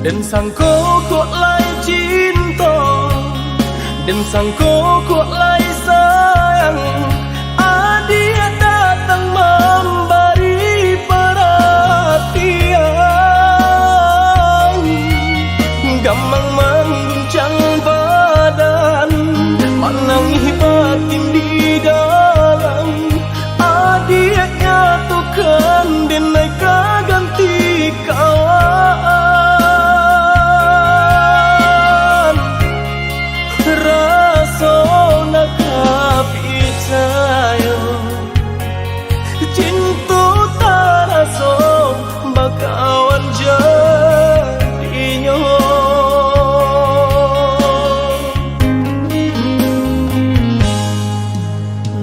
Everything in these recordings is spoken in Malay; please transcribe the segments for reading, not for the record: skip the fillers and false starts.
Dan sangko kok lai cinta, dan sangko kok lai sayang. Dia datang memberi perhatian, gampang mengguncang badan, menangis batin di dalam. Dia nyatukan denai ganti kawan. Rasa nak percaya cinta tak rasa bakawan jadinya.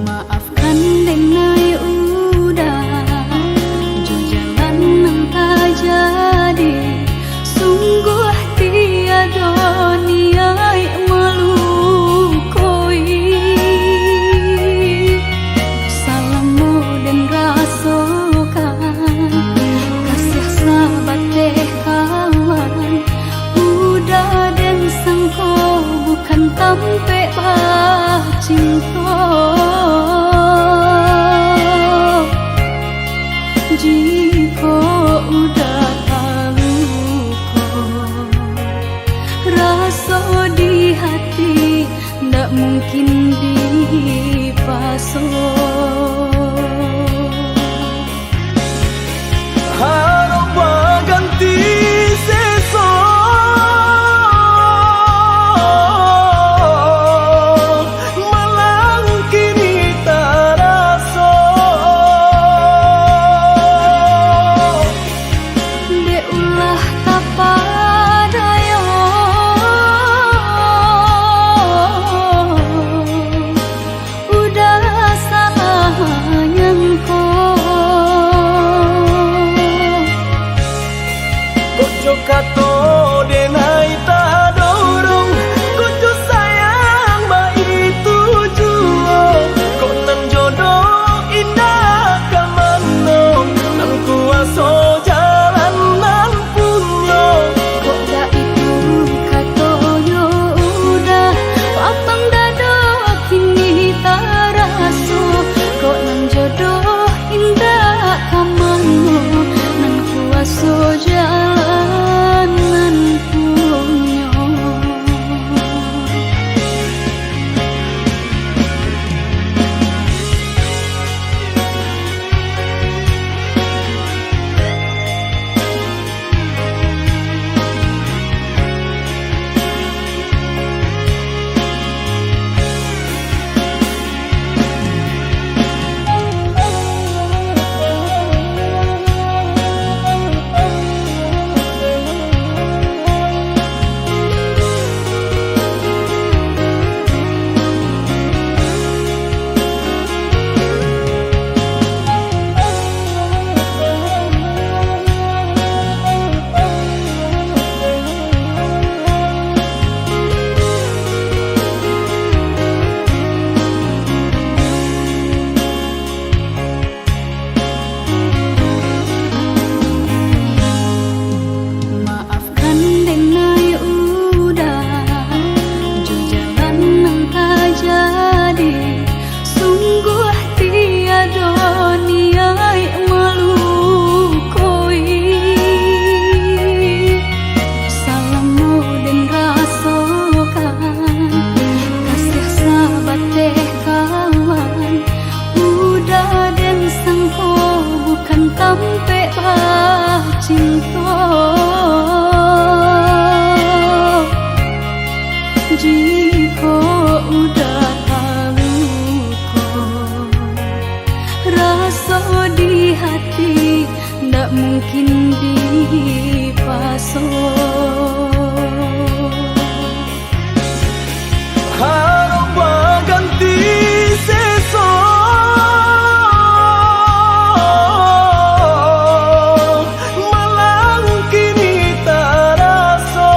Maafkan denai udah jo jalan nang tak jadi. Sungguh tiada niat melukoi. Salahmu dan rasakan kasih sahabat deh kawan. Udah dan sangko bukan tampe bah cinta. Jika udah tahu kok rasa di hati ndak mungkin dipasok. Harap ganti seso, malang kini tak rasa. Dek ulah tak padaya, udah salah nyangko. Kojo kato denai tak dorong, kojo sayang baik tujuan. Kok nan jodoh indah kamano, nan kuaso jalan nan punya. Kok dah itu katoyo udah papang dado kini tak rasa. Kok nan jodoh indah kamano, nan kuaso jalan nan punya. Maafkan denai udah jo jalan nang tak jadi. Sungguh tiada niat melukoi. Salahmu dan rasakan kasih sahabat deh kawan. Udah dan sangko bukan tampe bah cinta. Jika udah tahu kok rasa di hati ndak mungkin dipasok. Harap ganti seso, malang kini tak rasa.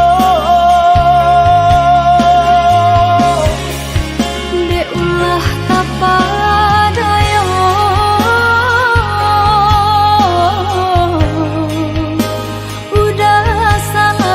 Dek ulah tak padaya, udah salah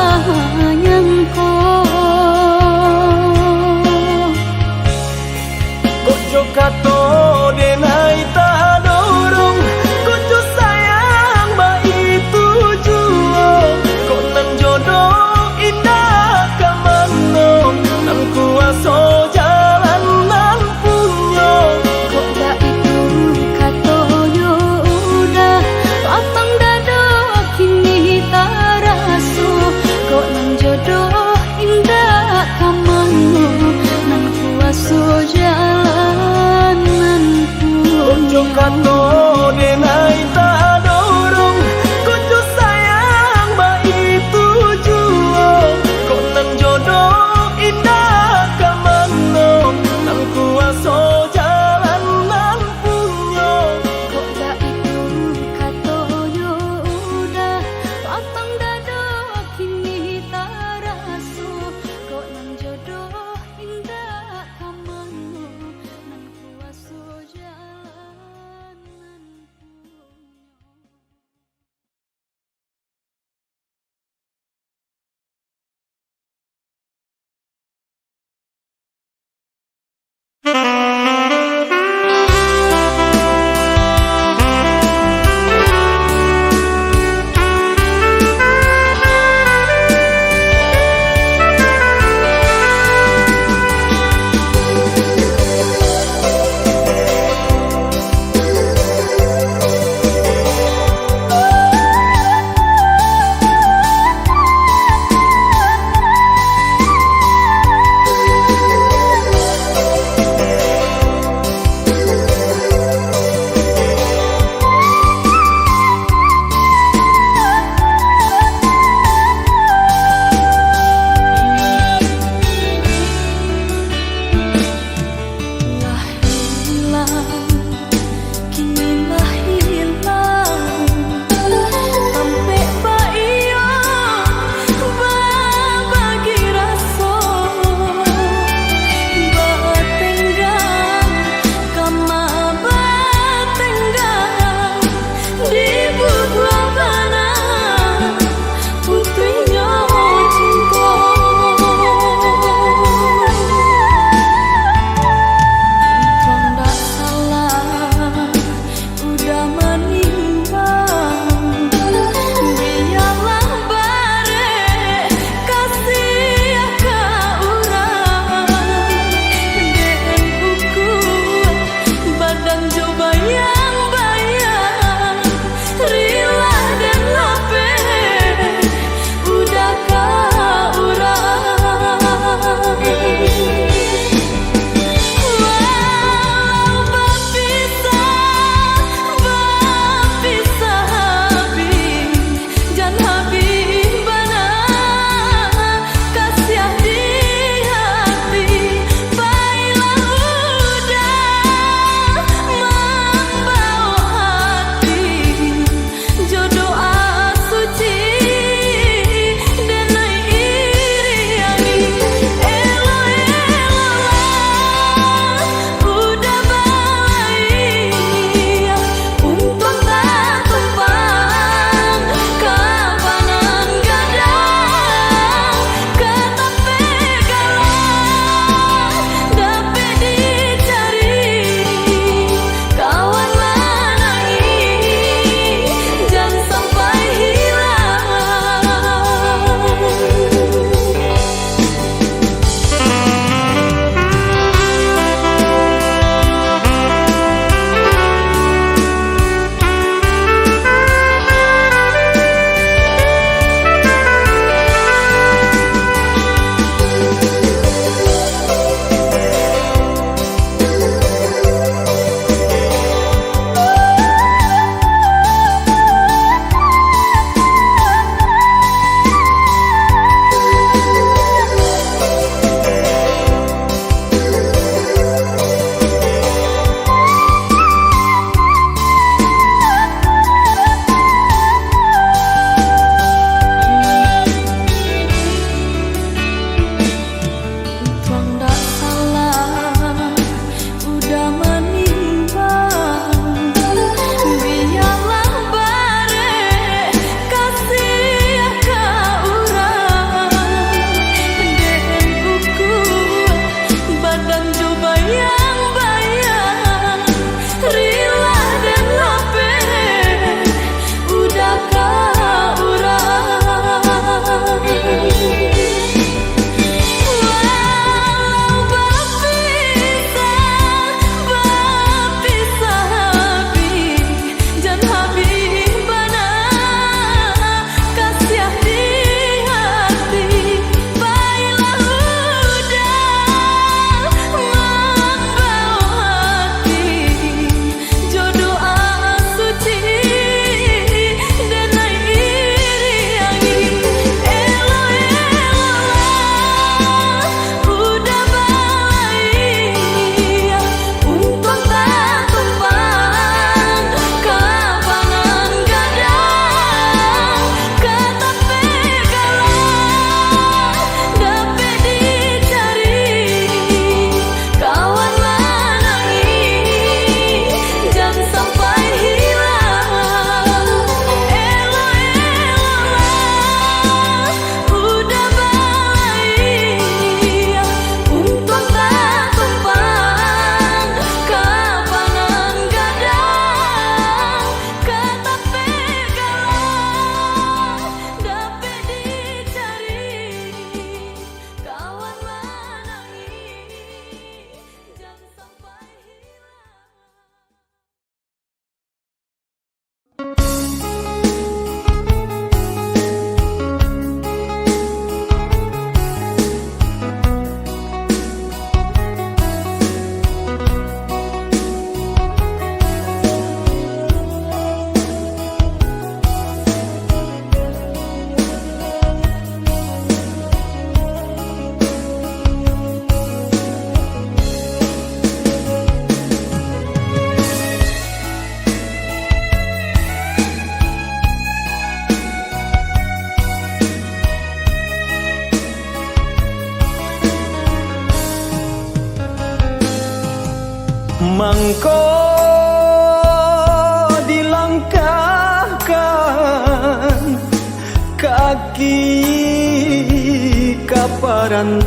pergi ke perantauan,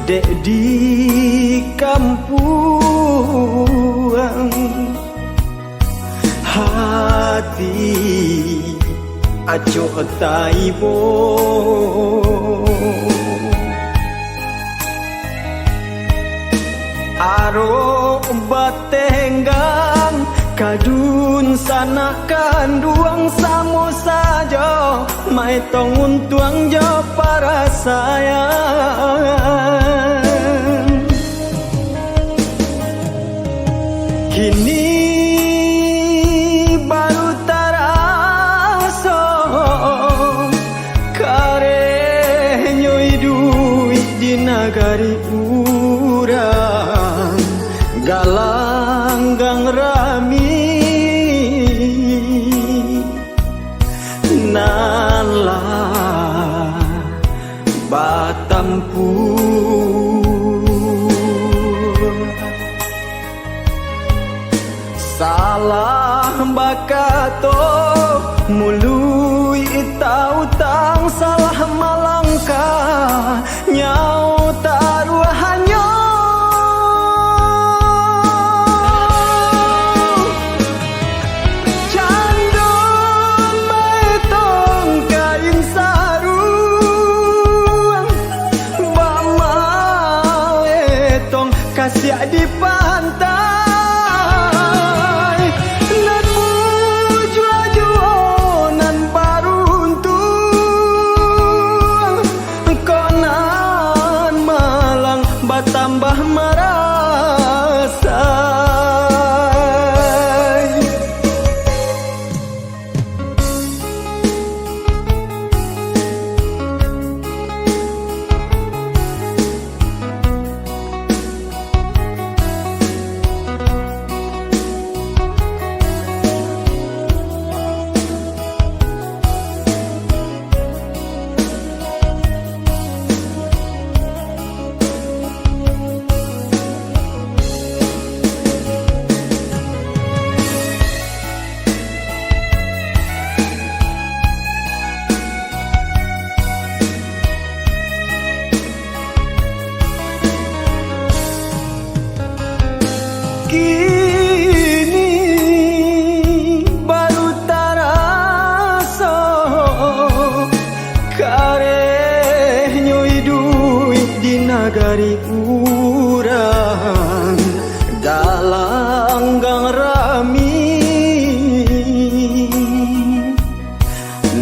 dek di kampung, hati acok taibo. Aro batenggang kadun sana kanduang samo saja, mai tong untuang jo para sayang. Kini baru taraso kare nyoi duit di nagari urang, galanggang rami nala batampu. Salah bakato mului tautang, salah malangkah nyau taruhannya. Kasih di pantai nan jua nan baruntung, konan malang batambah marasa. Kini baru taraso kare nyoi duit di nagari urang, galanggang rami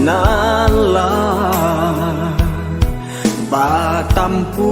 nala batampu.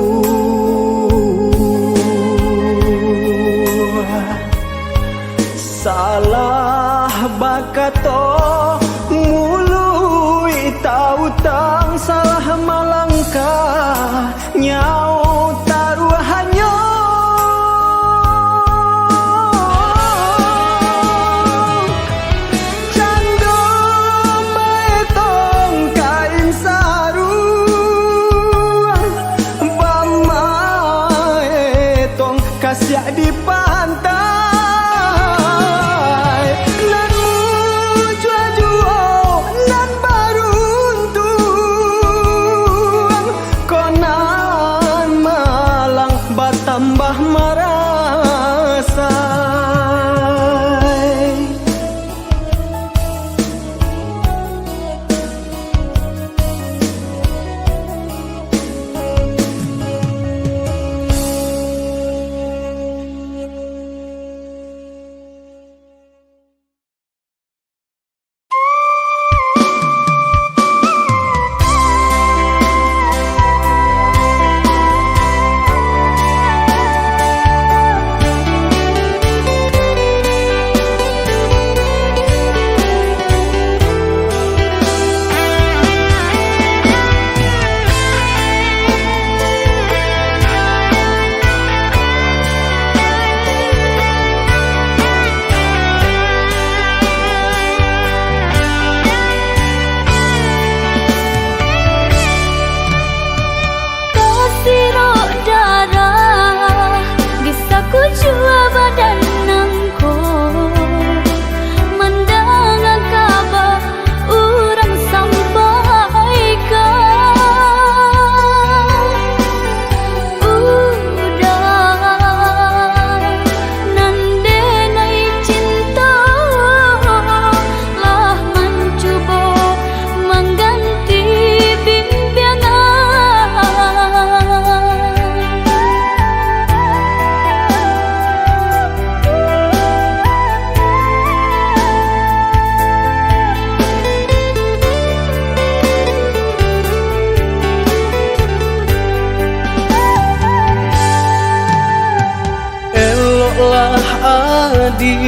adi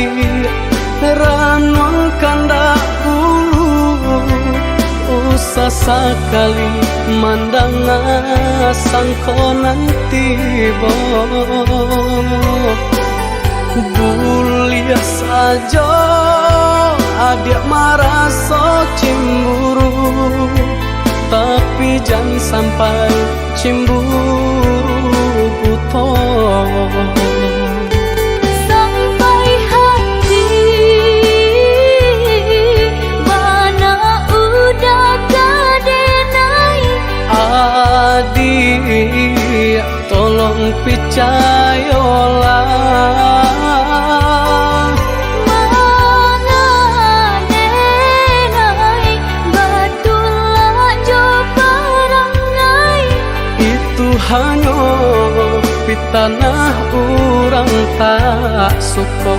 ranuang kanda ulu usah sekali mandang sangkonan tiba bulia saja adik merasa cemburu tapi jangan sampai cemburu buta sampai hati mana udah kadenai adik tolong percayalah hanya di tanah orang tak suka.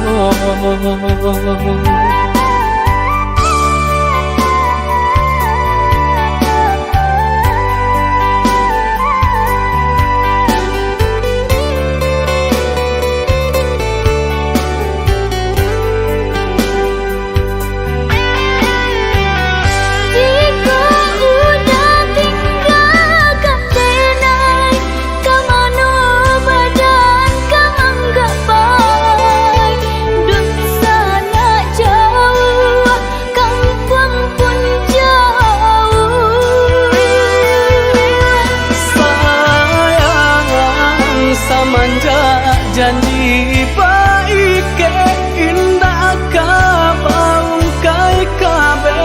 Janji baik ke indah kabaung kai kabe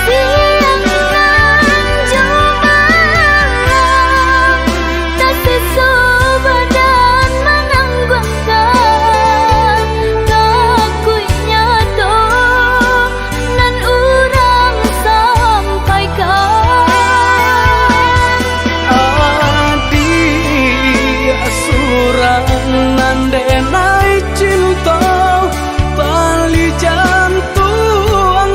siang nan cuma tak sesubadan menanggungkan kakunya to nan urang sampaikan nandenai cinta tali jantung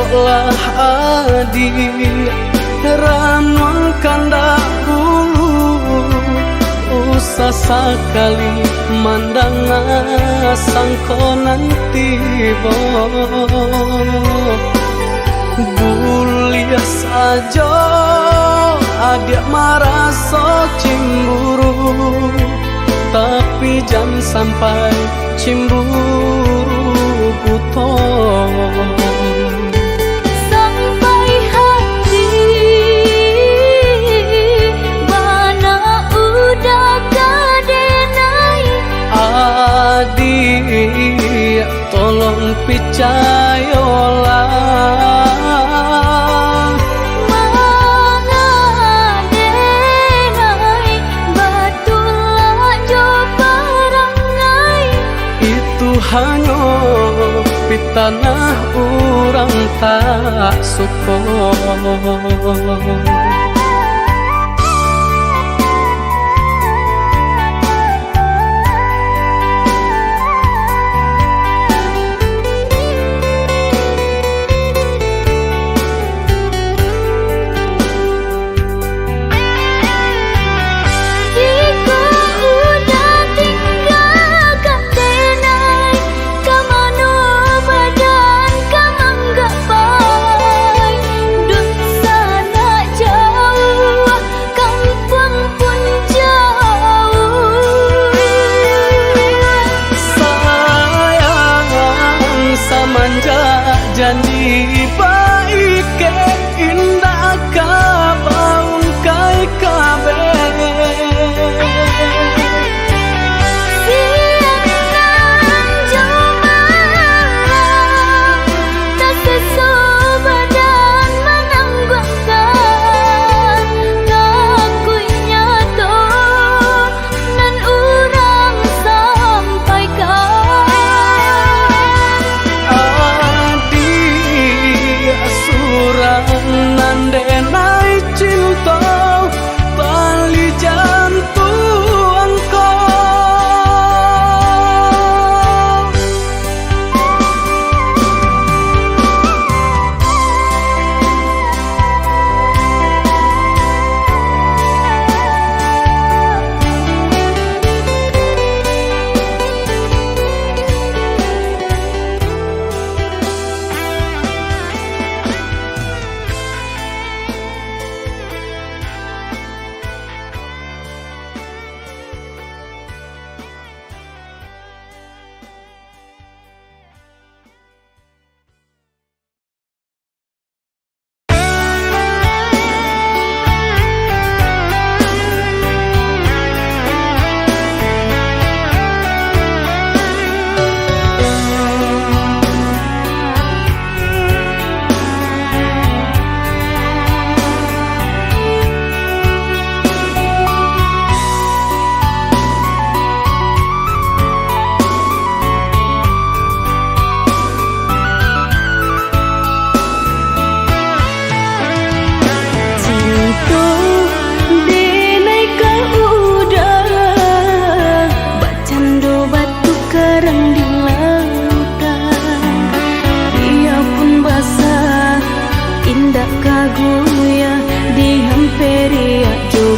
lah adik ranuang kanda ulu usah sekali mandang sangkonan tiba bulia saja adik merasa cemburu tapi jangan sampai cemburu buta adik tolong percayalah mengadenai batulah jo perangai itu hanya di tanah orang tak suka. Janji baik ke indah kabaung kai kabe siang nan cuma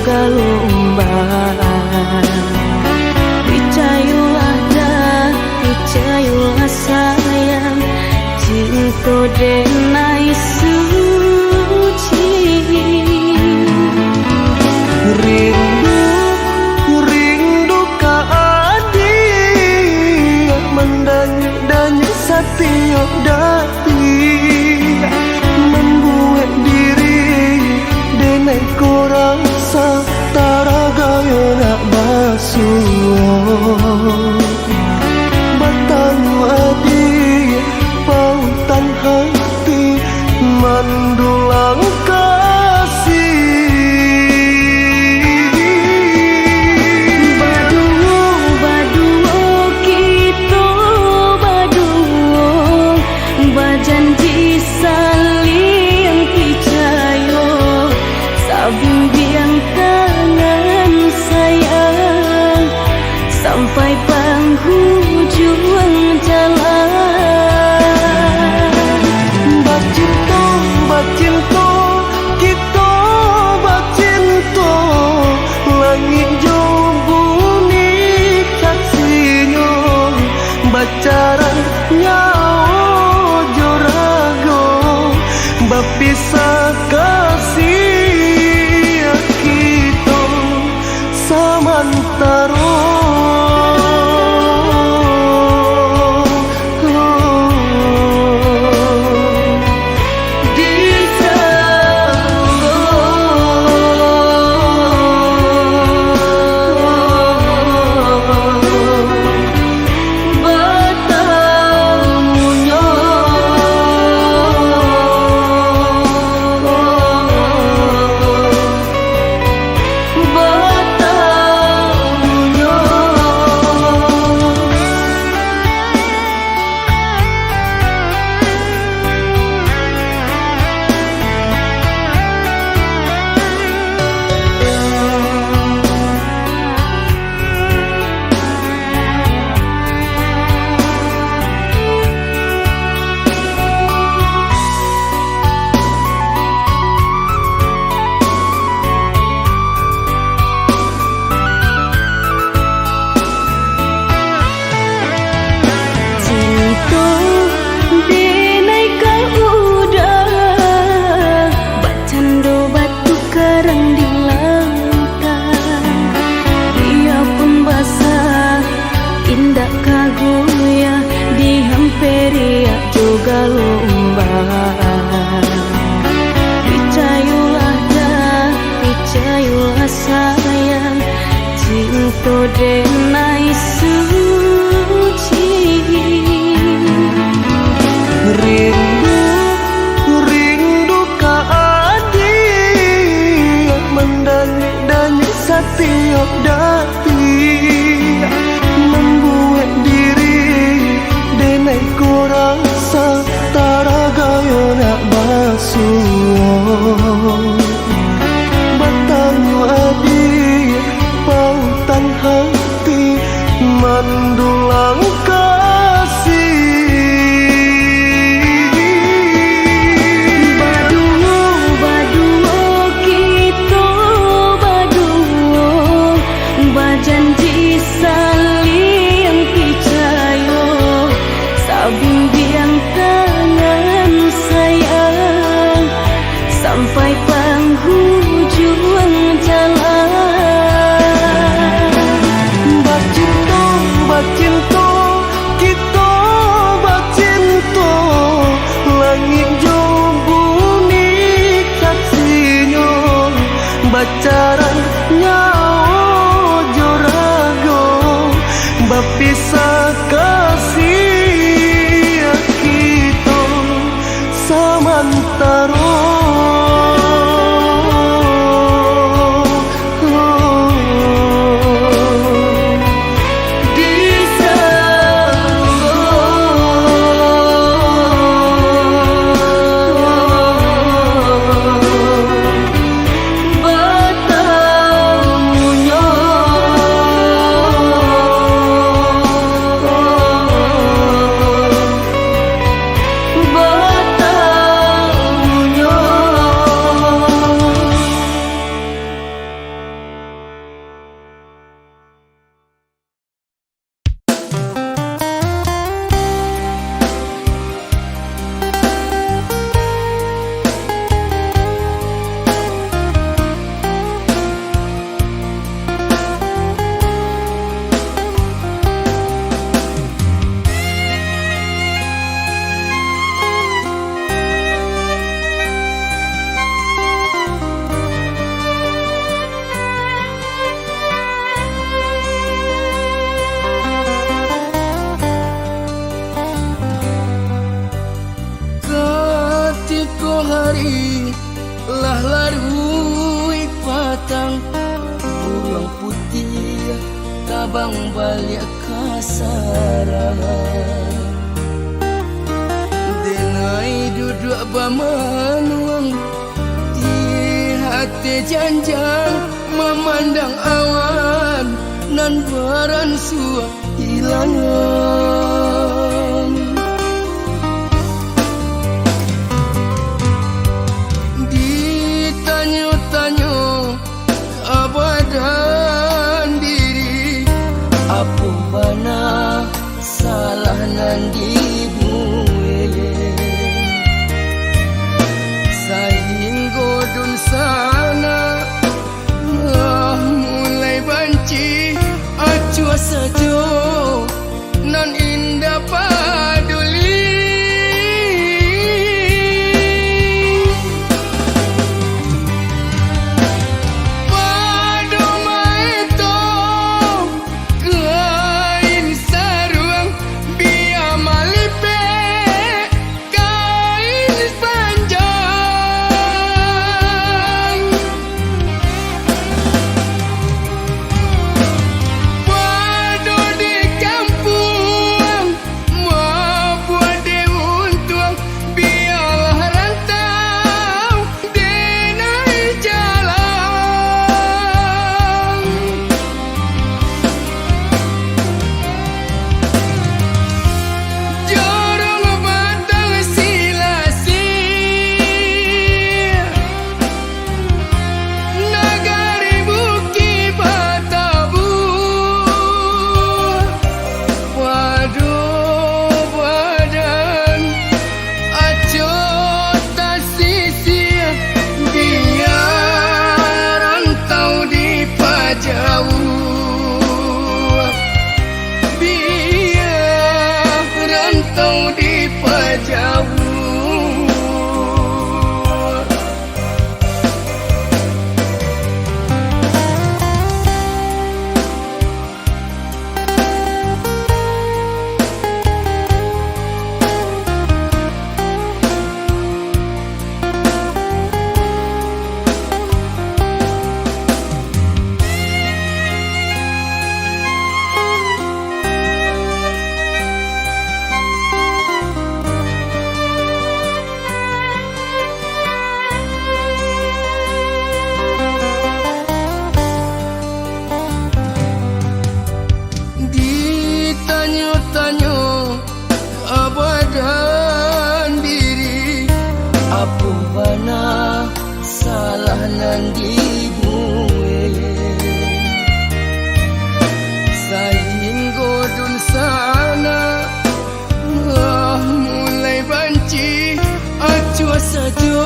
juga lomba. Percayalah sayang, cinta denai suci. Rindu ka adik, mendanyu setiap detik, membuat diri denai ku rasa taraga nak basuh. Batang adik, pautan hati, mendulang kasih. Baduo kita baduo, berjanji saling percaya, sabimbiang tangan sayang, sampai penghujung jalan. Bacinto, kita bacinto, langit jo bumi saksinya, bacaran nyawa jo rago, berpisah kasih kita samantara. Juga lomba. Percayalah sayang, cinta denai suci. Rindu ka adik, mendanyu setiap detik, membuat diri denai ku rasa taraga nak basuh. Batang adik, pautan hati, mendulang kasih. Baduo kita baduo, berjanji saling percaya, sabimbiang tangan sayang, sampai penghujung jalan. Bacinto, kita bacinto, langit jo bumi saksinya, bacaran nyawa jo rago, berpisah kasih kita samantara. hari lah larui patang burung putih tabang balik kasaran denai duduk bamanuang di hati janjang memandang awan nan baran suah hilangan ditanya-tanya abadan diri apa bana salah nan dibuat sehingga dun sana mulai banci acua saja nan indah paduli padu maito kain sarung biar malipe kain panjang padu di kampung mabuat di untung biarlah rantau denai jalan jorong batang silasi nagari buki batabu waduh badan acot tak sisi biar rantau di pajauh biar rantau di pajauh ditanya-tanya abadan diri apa bana salah nan dibuat sehingga dun sana mulai banci acua saja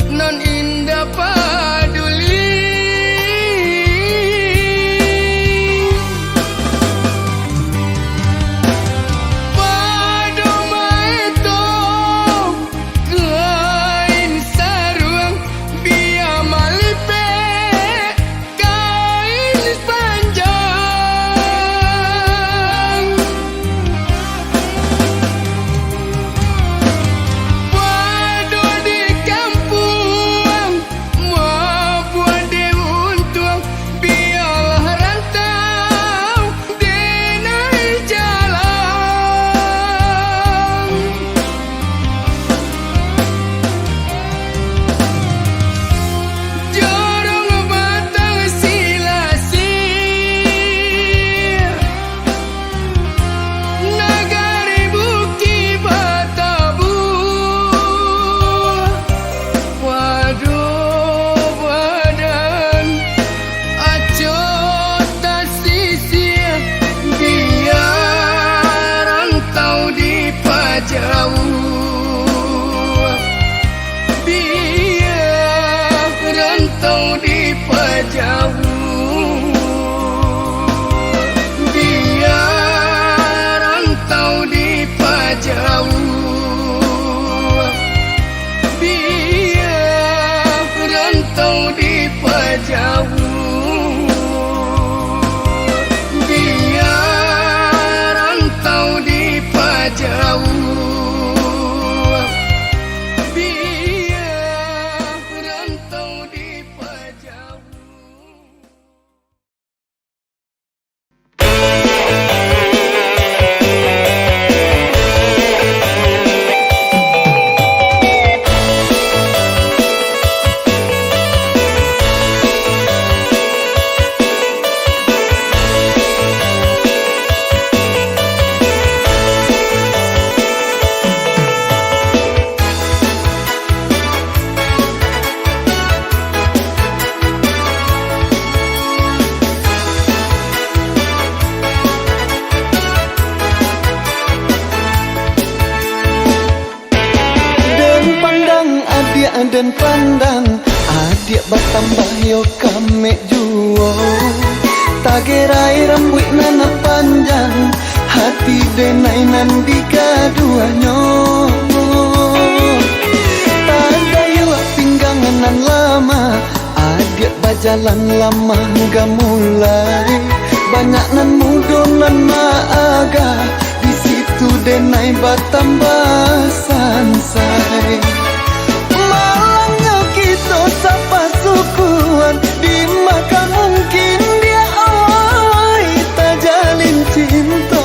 nan indah paduli padu maito kain sarung biar mali dan pandang adik batambah yo kame juo tagerai rambut nana panjang hati denai nan digaduanyo tagayo pinggangan nan lama adik bajalan lama gak mulai banyak nan mudo nan maaga di situ denai batambah sansai malangnya kita sapa sukuan di maka mungkin dia oi tak jalin cinta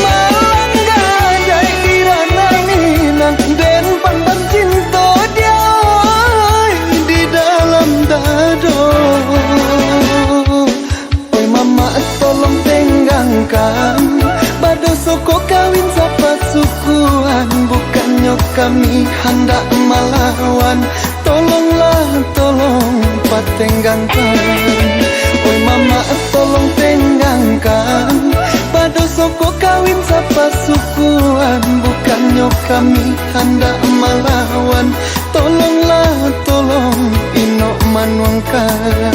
malang gadai di ranah minang dan pandang cinta dia oi di dalam dado oi mama tolong tenggangkan bado soko kawin sapa sukuan bukannya kami hendak melawan tolonglah tolong patenggangkan oi mama tolong tenggangkan bado soko kawin sapa sukuan bukannya kami hendak melawan tolonglah tolong inok manuangkan.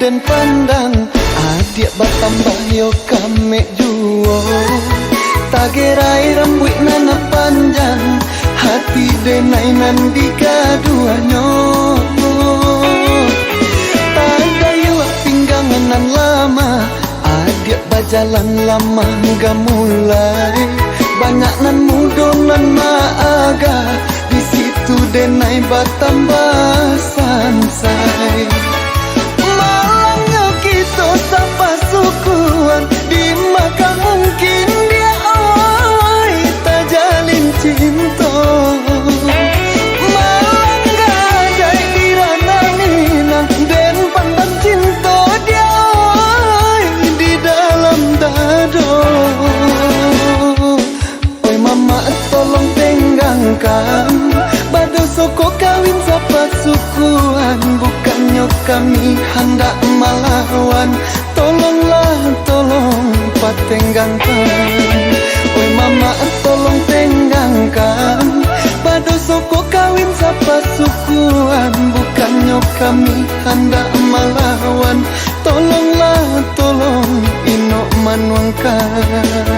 Dan pandang adik batambah yo kame juo tagerai rambut nana panjang hati denai nan digaduanyo tagayo pinggangan nan lama adik bajalan lama gak mulai banyak nan mudo nan maaga di situ denai batambah sansai sapa sukuan di maka mungkin dia oi tak jalin cinta malang gadai di ranah minang dan pandang cinta dia oi di dalam dado oi mama tolong tenggangkan bado soko kawin sapa sukuan bukannya kami hendak melawan tolonglah tolong patenggangkan oi mama tolong tenggangkan bado soko kawin sapa sukuan bukannya kami hendak melawan tolonglah tolong inok manuangkan.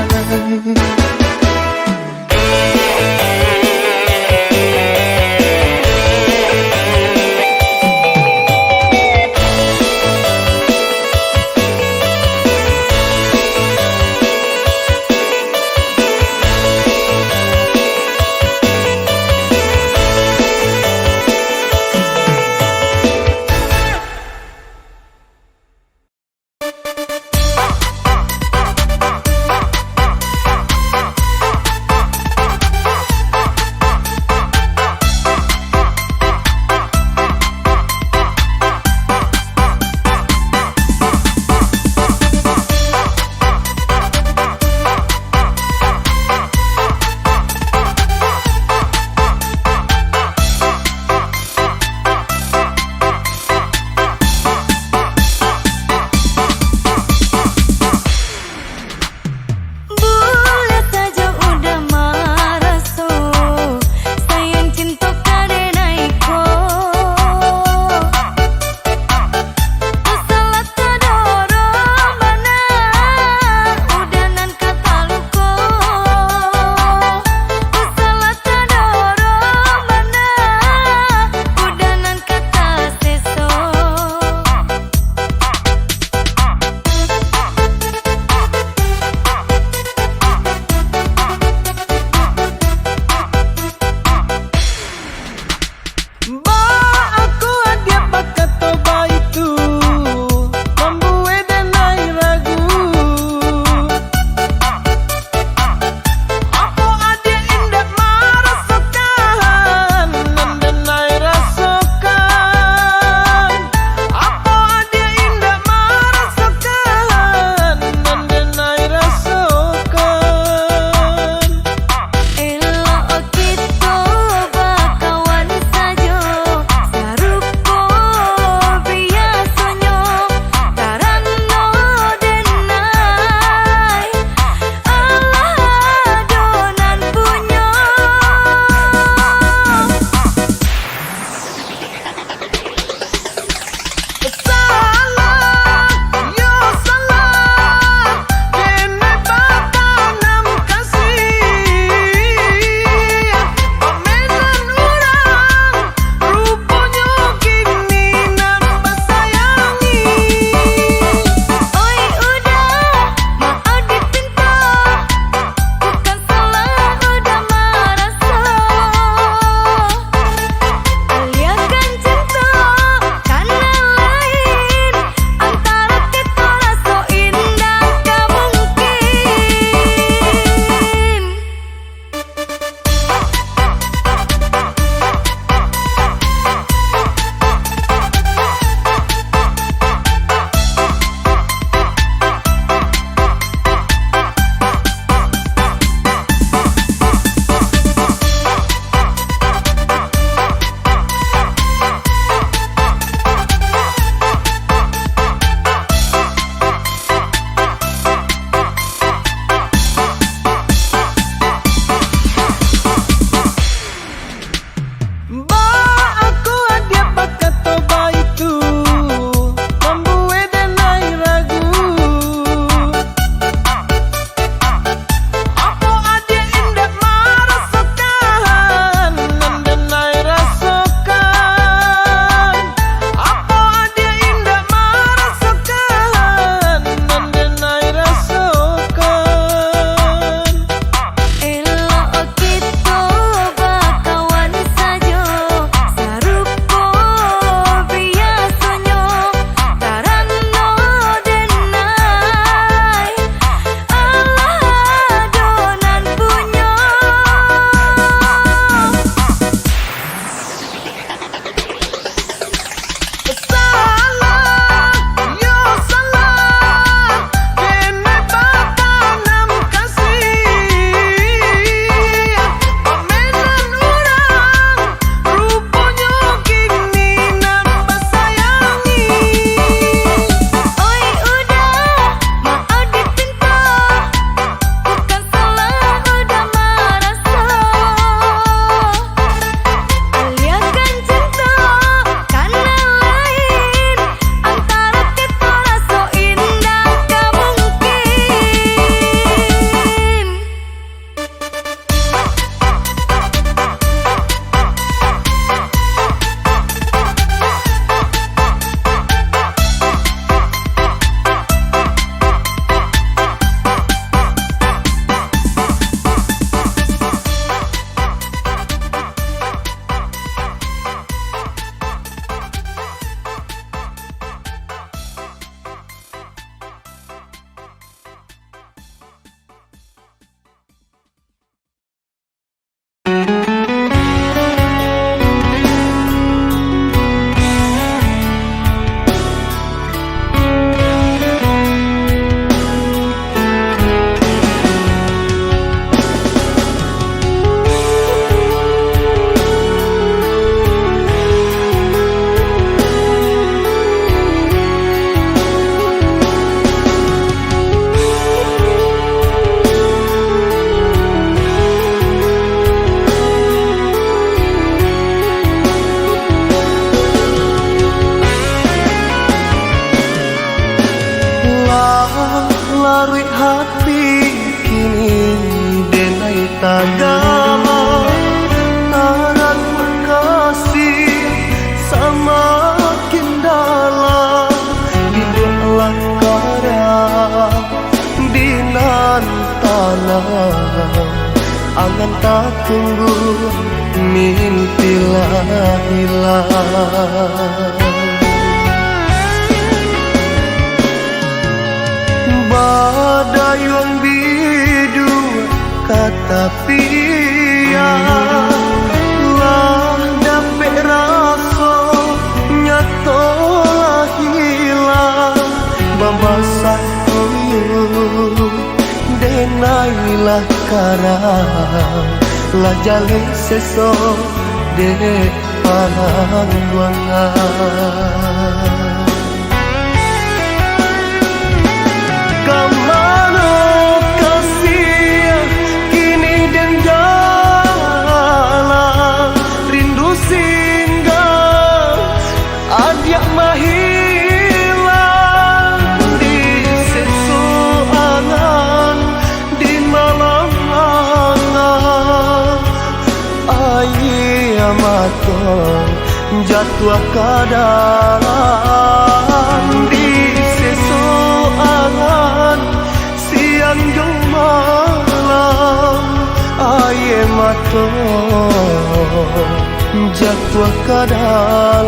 larut hati kini denai tagama taran kasih semakin dalam hiduplah karang dinan tanah angan tak tunggu mimpilah hilang badai yang bidu kata pia lah dapet rasa nyato lah hilang babasah kuyu denailah karang lah jalin seso de panang wangan kemana kasih kini dan jalan rindu singgah ajak mahilang di sesuangan di malam angan ayah matong jatuh ke dalam di sesuangan siang jauh malam air mata jatuh ke dalam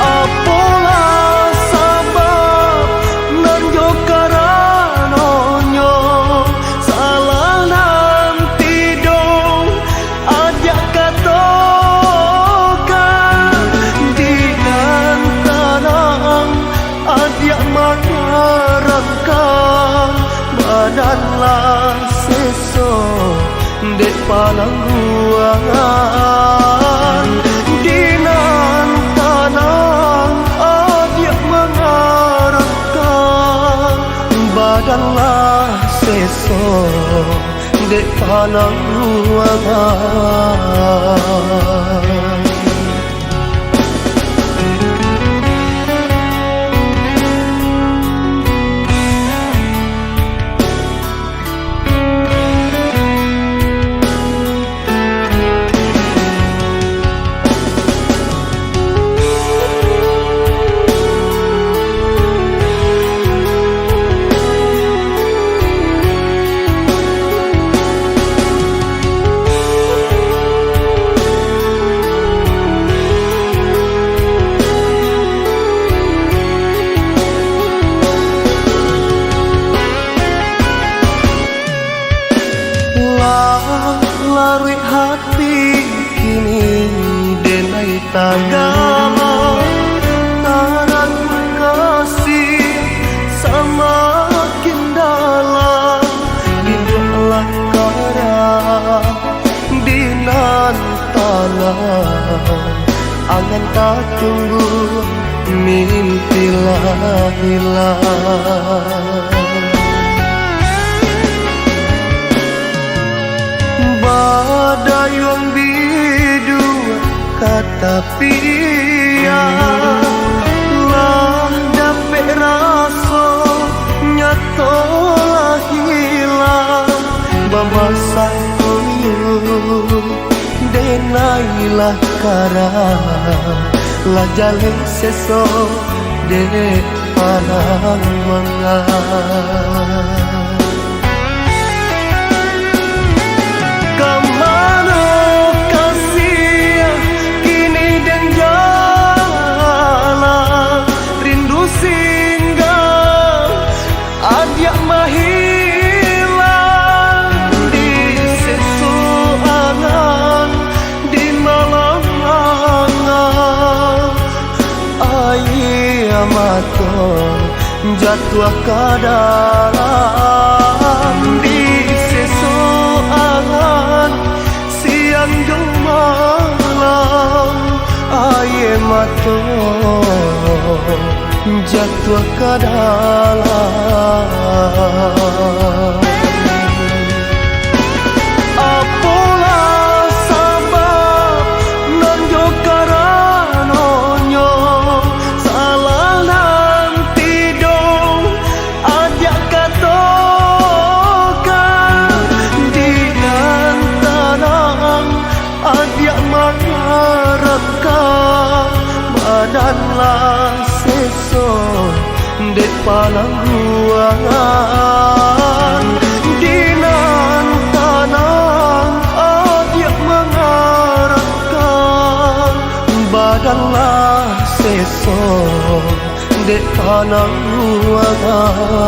apalah sebab nan jo karanonyo salah nanti dong ajak katokan di dan tanang ajak mengharapkan badanlah seso dek panang ruangan di nan tanang ajak mengharapkan badanlah seso dek panang ruangan larut hati kini denai tagama taran kasih semakin dalam hiduplah karang dinan tanah angan tak tunggu mimpilah hilang badai yang bidu kata pia lah dapet rasa nyato lah hilang babasah kuyu denailah karang lah jalin seso de panang wangan kemana kasih kini dan jalan rindu singgah ajak mahilang di sesuangan di malam angan ayah matong jatuh ke dalam di sesuangan siang jauh malam air mata jatuh ke dalam apalah sebab nan jo karanonyo salah Adia maraka badanlah seso dek palang ruangan dinan tanang adia mengarahkan badanlah seso dek palang ruangan.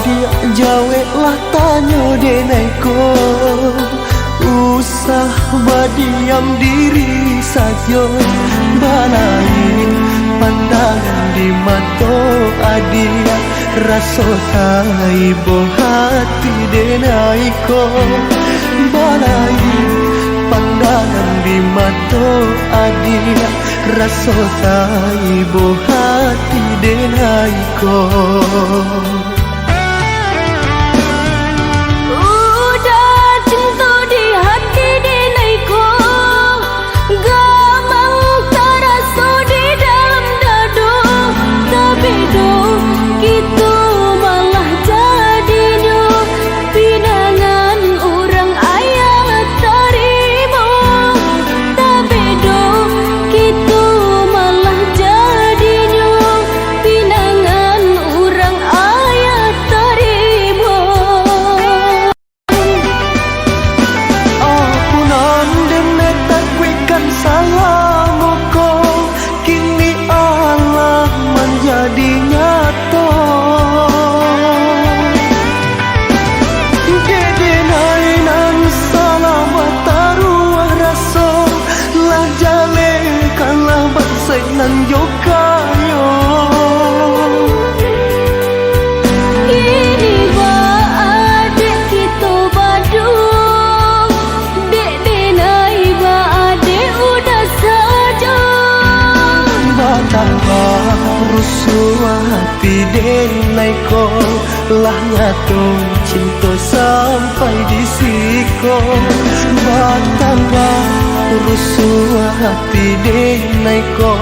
Adia jawe lah tanya deneko, usah berdiam diri saja, balain pandangan di mata adia, rasa taibo hati deneko, balain pandangan di mata adia, rasa taibo hati deneko. Hati deneko lah nyatung cinta sampai di siko, batambah rusuh hati deneko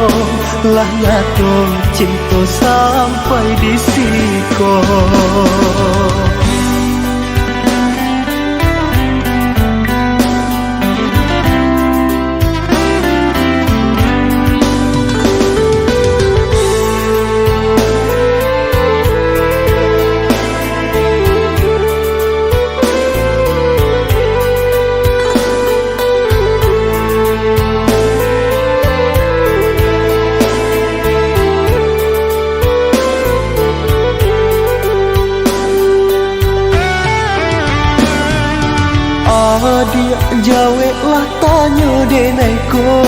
lah nyatung cinta sampai di siko. Adia jawe lah tanya deneko,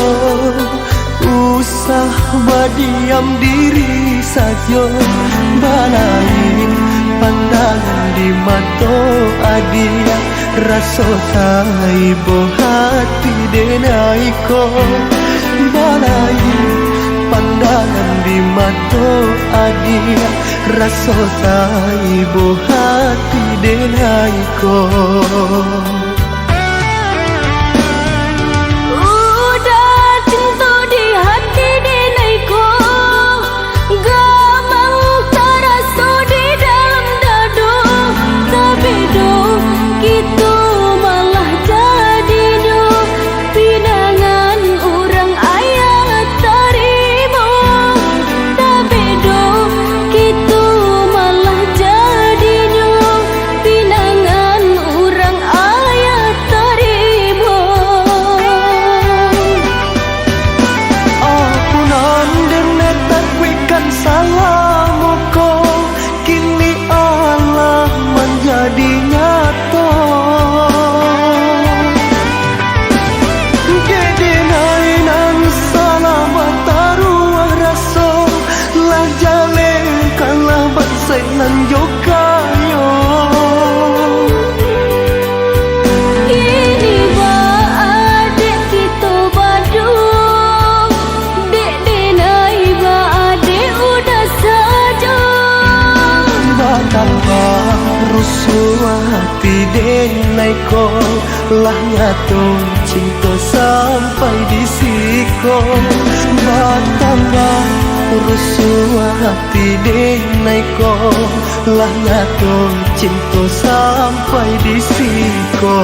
usah berdiam diri saja, balain pandangan di mata adia, rasa taibo hati deneko, balain pandangan di mata adia, rasa taibo hati deneko. Hati deneko lah nyatung cinta sampai di siko, batambah rusuh hati deneko lah nyatung cinta sampai di siko.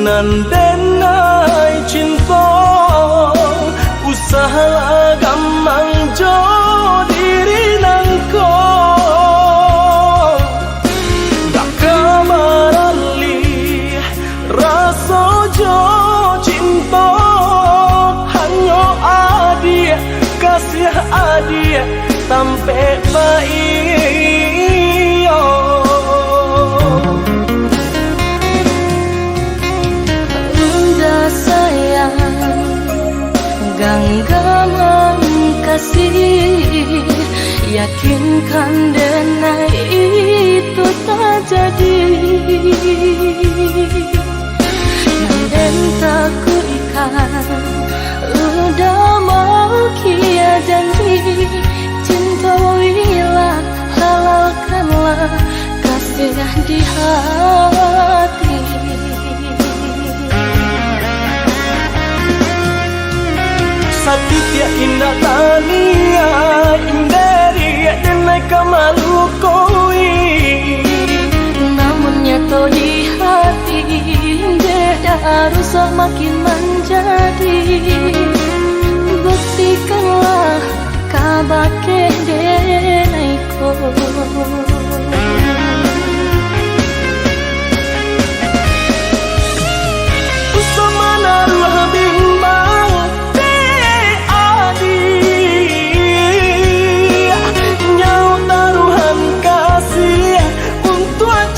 nan denai cinta usaha gampang jo diri nangko dak kamarali rasa jo cinta hanya adia kasih adia sampai baik genggaman kasih yakinkan denai itu tak jadi dan tak kuikan udah mau kia janji cintailah halalkanlah kasih di hati. Satya indah tania indari denai kamalu koi namun nyata di hati beda harus makin menjadi buktikanlah kabake denai ko usama naruh bimbang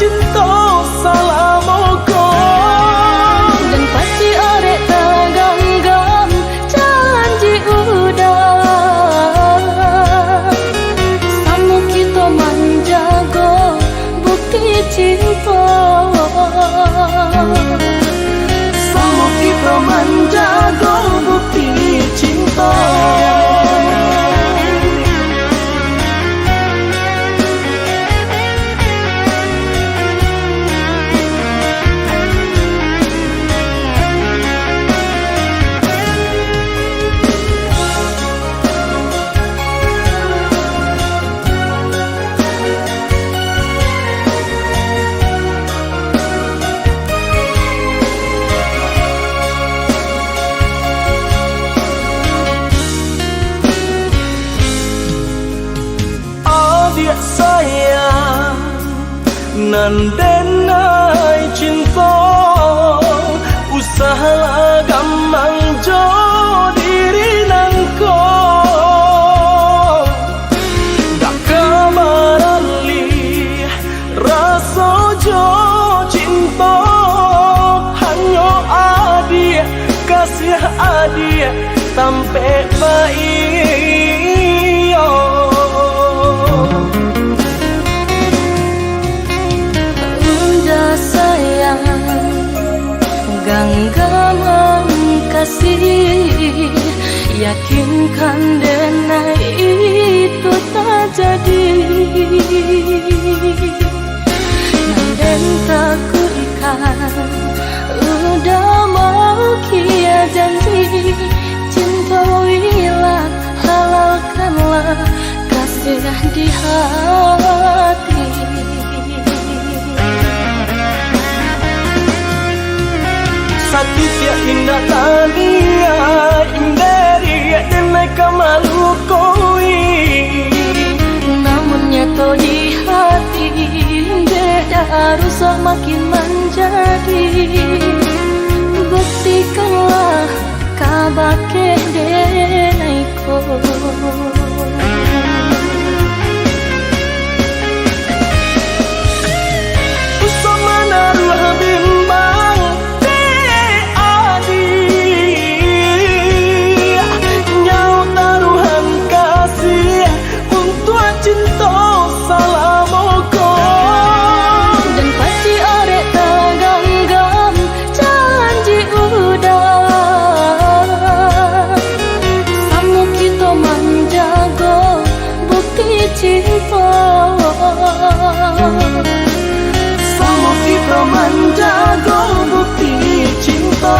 cinta salamoko dan pasti orek tergenggam janji udah samu kita menjaga bukti cinta samu kita menjaga bukti cinta. Sayang nan denai cinta usaha gampang jo diri nangko dak kamarali rasa jo cinta hanya adia kasih adia sampai baik genggaman kasih yakinkan denai itu tak jadi dan tak kuikan udah mau kia janji cintailah halalkanlah kasih di hati. Satya indah tania indari denai kamalu koi namun nyata di hati beda harus makin menjadi buktikanlah kabake denai ko usama naruh bimbang cinta salamoko dan pasti orek tergenggam janji udah samu kita menjaga bukti cinta samu kita menjaga bukti cinta.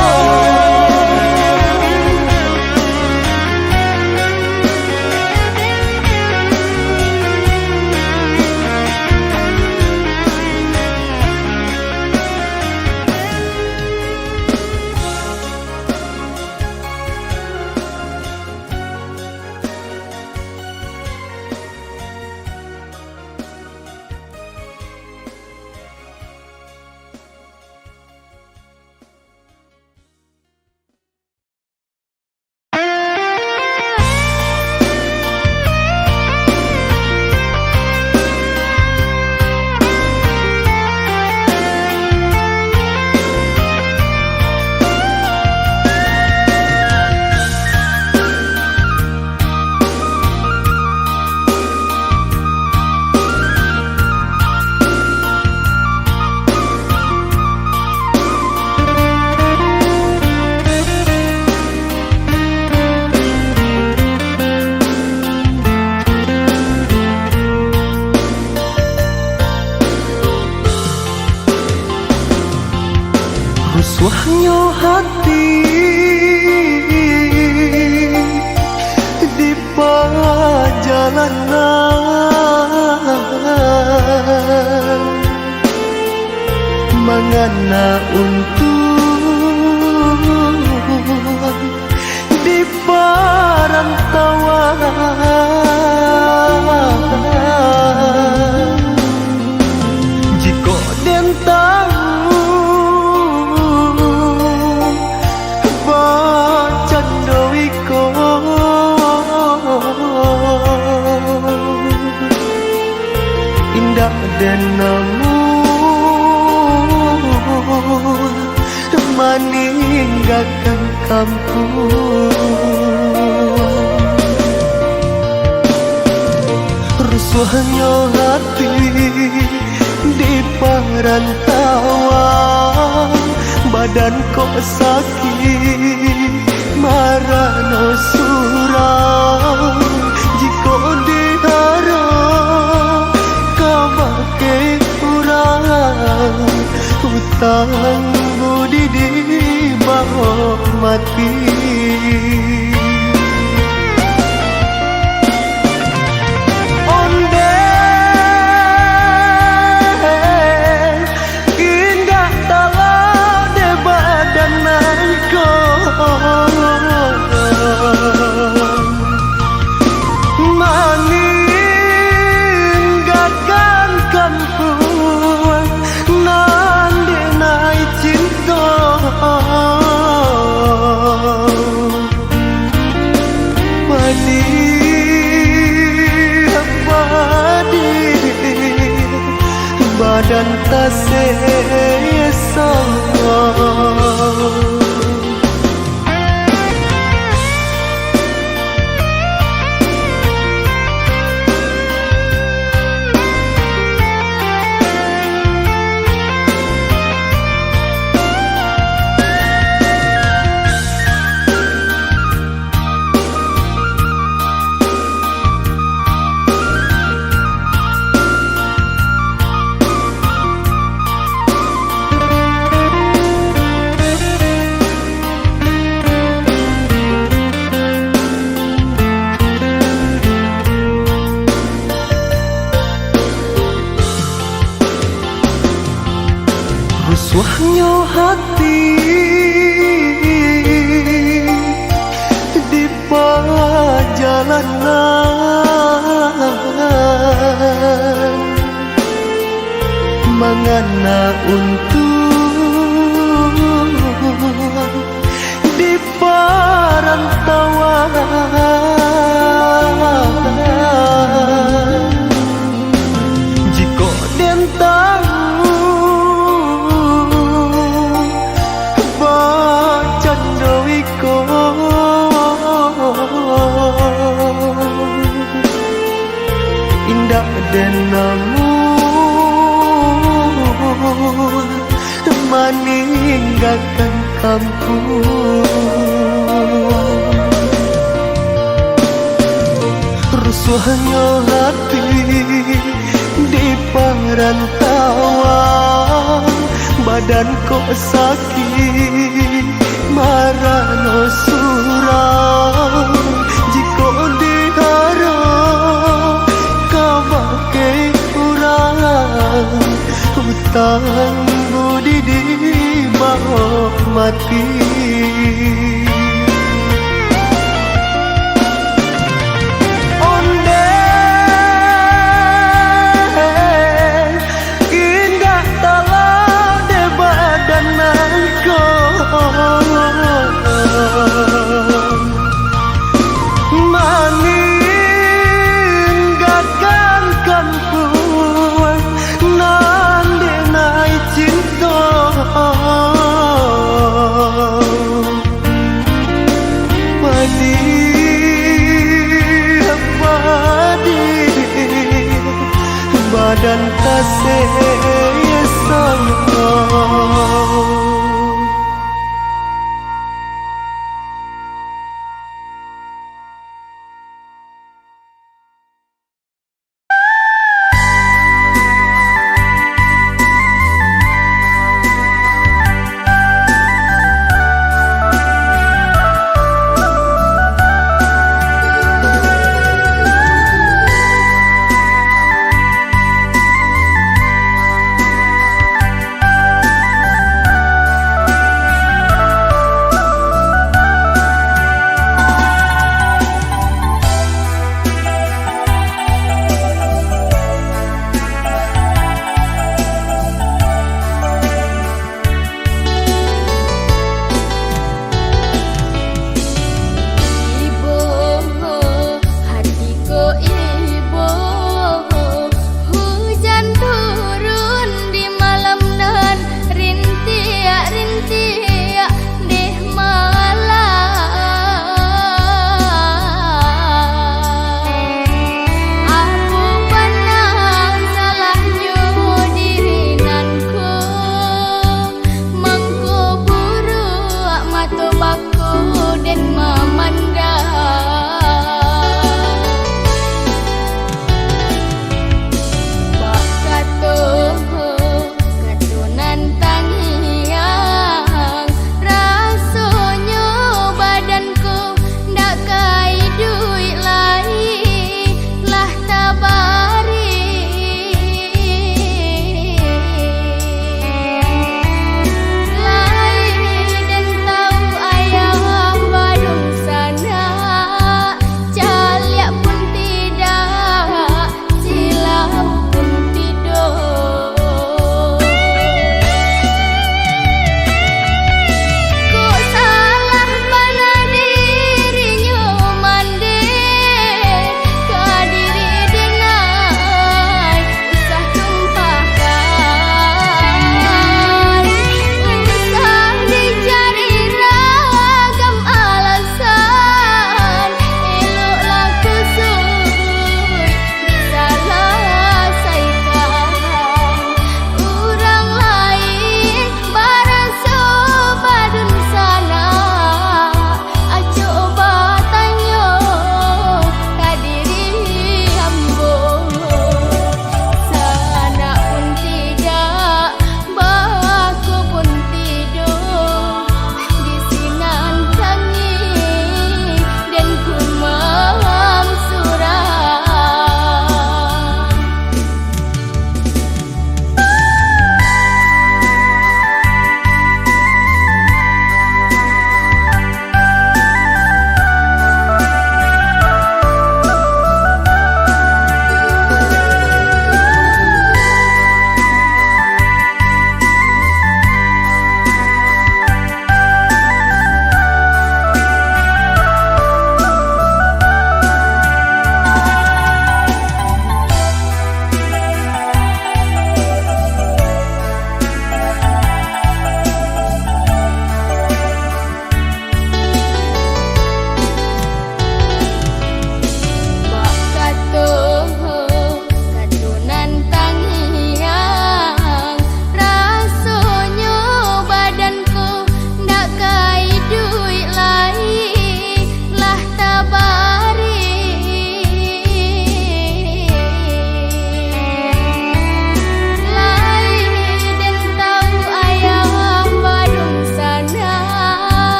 Rusuhnya hati di perjalanan, mengena untuk di perantauan. Jika dentang bacandowiko indah dan namun meninggalkan kampung. Rusuhnya hati di perantauan, badan kok sakit marano surau. Jika diharap kau pakai kurang, hutang budi di bawah mati. Meninggalkan kampung nan denai cinta, badan tak sesama. Rusuhnya hati di perjalanan, mengena untuk di perantauan. Jika dentang indah dan namun meninggalkan kampung. Rusuhnya hati di perantauan, badan kok sakit marano surau. Jika diharap kau pakai kurang, hutang budi di bawah mati. Meninggalkan kampung nan denai cinta, badan tak sesama.